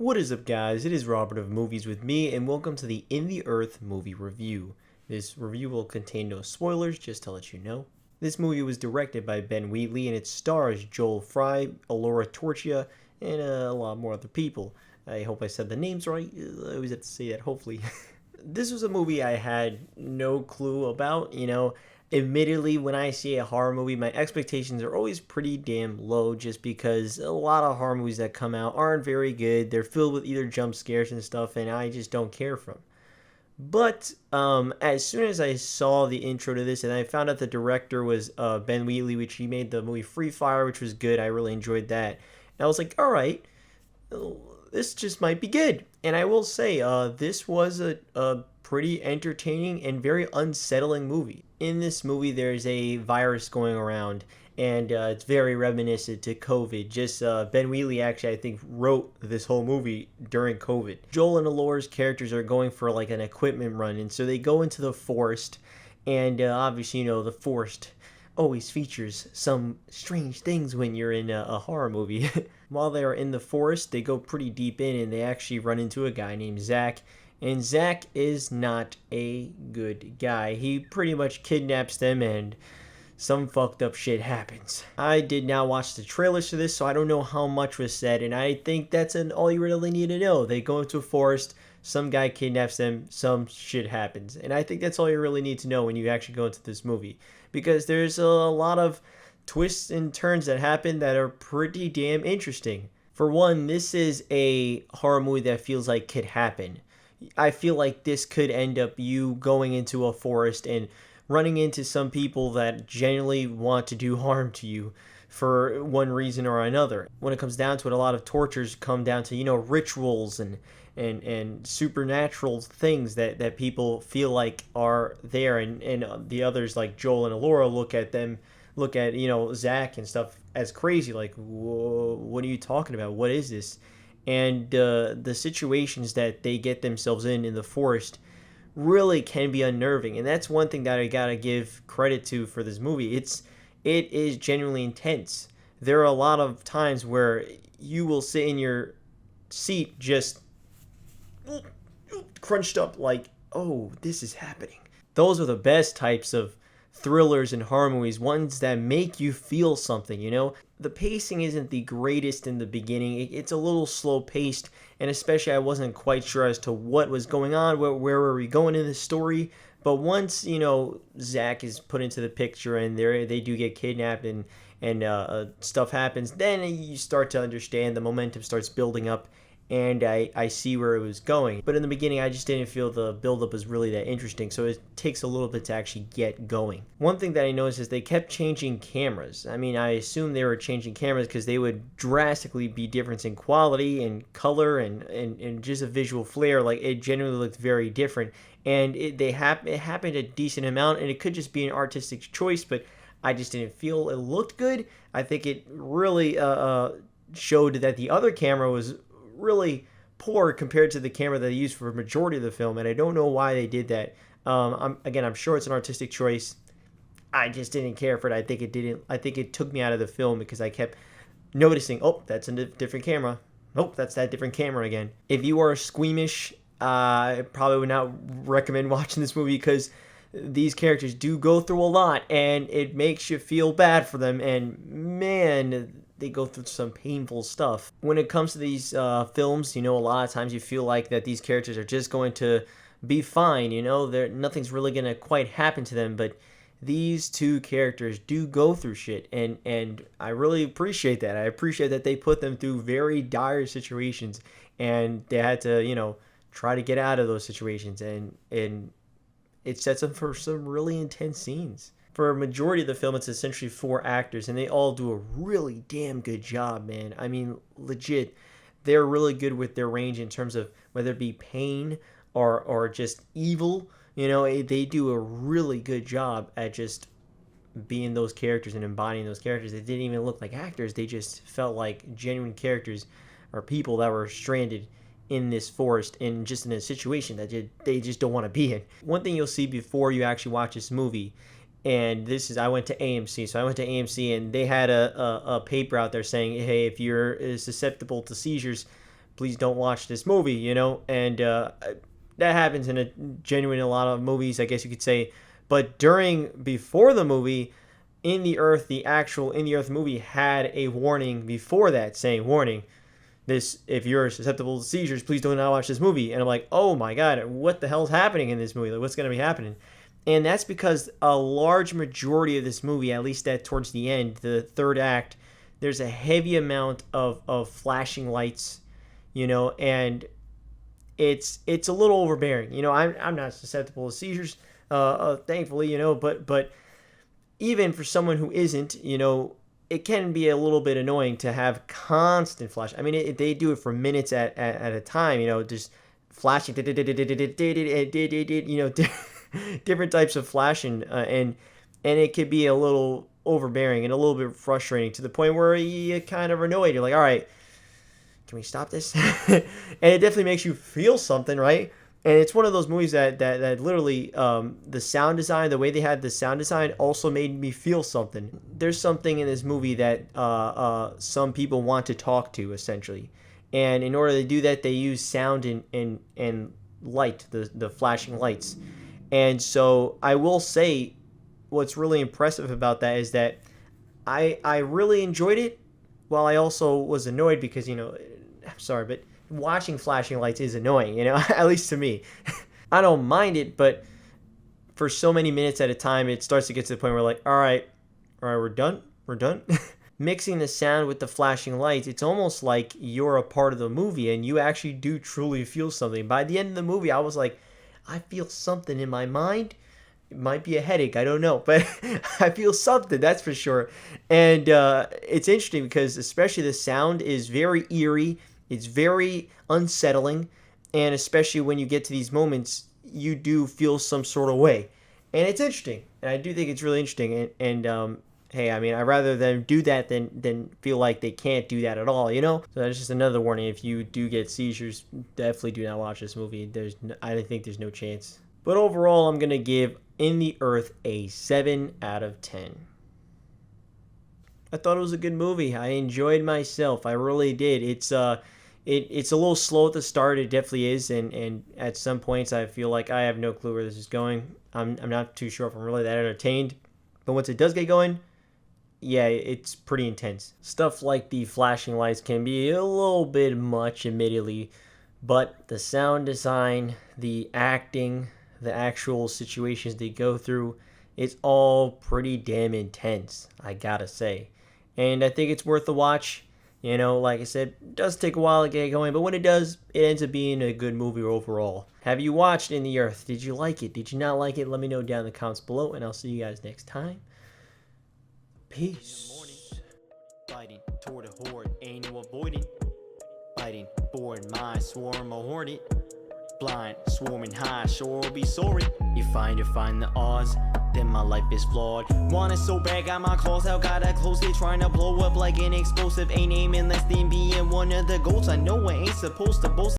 What is up, guys? It is Robert of Movies with Me, and welcome to the In the Earth movie review. This review will contain no spoilers, just to let you know. This movie was directed by Ben Wheatley, and it stars Joel Fry, Alora Torchia, and a lot more other people. I hope I said the names right. I always have to say that, hopefully. This was a movie I had no clue about, Admittedly, when I see a horror movie, my expectations are always pretty damn low just because a lot of horror movies that come out aren't very good. They're filled with either jump scares and stuff, and I just don't care for them. But as soon as I saw the intro to this and I found out the director was Ben Wheatley, which he made the movie Free Fire, which was good. I really enjoyed that. And I was like, all right, this just might be good. And I will say, this was a pretty entertaining and very unsettling movie. In this movie, there's a virus going around, and it's very reminiscent to COVID. Just Ben Wheatley actually, I think, wrote this whole movie during COVID. Joel and Alora's characters are going for like an equipment run, and so they go into the forest, and obviously, the forest always features some strange things when you're in a horror movie. While they are in the forest, they go pretty deep in, and they actually run into a guy named Zach. And Zach is not a good guy. He pretty much kidnaps them and some fucked up shit happens. I did not watch the trailers to this, so I don't know how much was said, and I think that's all you really need to know. They go into a forest, some guy kidnaps them, some shit happens. And I think that's all you really need to know when you actually go into this movie. Because there's a lot of twists and turns that happen that are pretty damn interesting. For one, this is a horror movie that feels like could happen. I feel like this could end up you going into a forest and running into some people that genuinely want to do harm to you for one reason or another. When it comes down to it, a lot of tortures come down to, rituals and supernatural things that people feel like are there. And the others, like Joel and Alora, look at Zach and stuff as crazy. Like, whoa, what are you talking about? What is this? And the situations that they get themselves in the forest really can be unnerving. And that's one thing that I gotta give credit to for this movie. It is genuinely intense. There are a lot of times where you will sit in your seat just crunched up like, oh, this is happening. Those are the best types of thrillers and horror movies, ones that make you feel something, The pacing isn't the greatest in the beginning. It's a little slow paced, and especially I wasn't quite sure as to what was going on, where were we going in the story. But once, Zach is put into the picture and they do get kidnapped and stuff happens, then you start to understand, the momentum starts building up, and I see where it was going. But in the beginning, I just didn't feel the buildup was really that interesting, so it takes a little bit to actually get going. One thing that I noticed is they kept changing cameras. I mean, I assume they were changing cameras because they would drastically be different in quality and color and just a visual flair. Like, it genuinely looked very different. And it happened a decent amount, and it could just be an artistic choice, but I just didn't feel it looked good. I think it really showed that the other camera was really poor compared to the camera that they used for a majority of the film, and I don't know why they did that. I'm sure it's an artistic choice. I just didn't care for it. I think it took me out of the film because I kept noticing, oh, that's a different camera. Oh, that's that different camera again. If you are squeamish, I probably would not recommend watching this movie because these characters do go through a lot, and it makes you feel bad for them, and man, they go through some painful stuff. When it comes to these films, a lot of times you feel like that these characters are just going to be fine, nothing's really going to quite happen to them, but these two characters do go through shit, and I really appreciate that. I appreciate that they put them through very dire situations, and they had to, try to get out of those situations, and it sets up for some really intense scenes. For a majority of the film, it's essentially 4 actors, and they all do a really damn good job, man. I mean, legit, they're really good with their range in terms of whether it be pain or just evil. They do a really good job at just being those characters and embodying those characters. They didn't even look like actors. They just felt like genuine characters or people that were stranded in this forest and just in a situation that they just don't want to be in. One thing you'll see before you actually watch this movie, and I went to AMC, so I went to AMC and they had a paper out there saying, hey, if you're susceptible to seizures, please don't watch this movie, and that happens in a lot of movies, I guess you could say. But before the movie, the actual In the Earth movie had a warning before that saying, warning, if you're susceptible to seizures, please do not watch this movie. And I'm like, oh my God, what the hell's happening in this movie? Like, what's going to be happening? And that's because a large majority of this movie, at least towards the end, the third act, there's a heavy amount of flashing lights, and it's a little overbearing. I'm not susceptible to seizures, thankfully, but even for someone who isn't, it can be a little bit annoying to have constant flash. I mean, they do it for minutes at a time, just flashing, different types of flashing, and it could be a little overbearing and a little bit frustrating to the point where you're kind of annoyed. You're like, all right, can we stop this? And it definitely makes you feel something, right? And it's one of those movies that literally, the sound design, the way they had the sound design also made me feel something. There's something in this movie that some people want to talk to, essentially. And in order to do that, they use sound and light, the flashing lights. And so I will say what's really impressive about that is that I really enjoyed it, while I also was annoyed because, I'm sorry, but watching flashing lights is annoying, at least to me. I don't mind it, but for so many minutes at a time, it starts to get to the point where like, all right, we're done. Mixing the sound with the flashing lights, it's almost like you're a part of the movie and you actually do truly feel something. By the end of the movie, I was like, I feel something in my mind. It might be a headache, I don't know, but I feel something, that's for sure. And it's interesting because especially the sound is very eerie. It's very unsettling, and especially when you get to these moments, you do feel some sort of way. And it's interesting, and I do think it's really interesting. And hey, I mean, I'd rather them do that than feel like they can't do that at all, So that's just another warning. If you do get seizures, definitely do not watch this movie. I think there's no chance. But overall, I'm going to give In the Earth a 7 out of 10. I thought it was a good movie. I enjoyed myself. I really did. It's a little slow at the start. It definitely is, and at some points I feel like I have no clue where this is going. I'm not too sure if I'm really that entertained. But once it does get going, yeah, it's pretty intense. Stuff like the flashing lights can be a little bit much, admittedly, but the sound design, the acting, the actual situations they go through, it's all pretty damn intense, I gotta say. And I think it's worth a watch. Like I said, it does take a while to get going, but when it does, it ends up being a good movie overall. Have you watched In the Earth? Did you like it? Did you not like it? Let me know down in the comments below, and I'll see you guys next time. Peace. Fighting toward a horde, ain't no avoiding. Fighting for my swarm a hornet. Blind, swarming high, sure will be soaring. If I find the odds, then my life is flawed. Want it so bad, got my claws out, gotta close it, trying to blow up like an explosive. Ain't aiming less than being one of the goals. I know I ain't supposed to boast.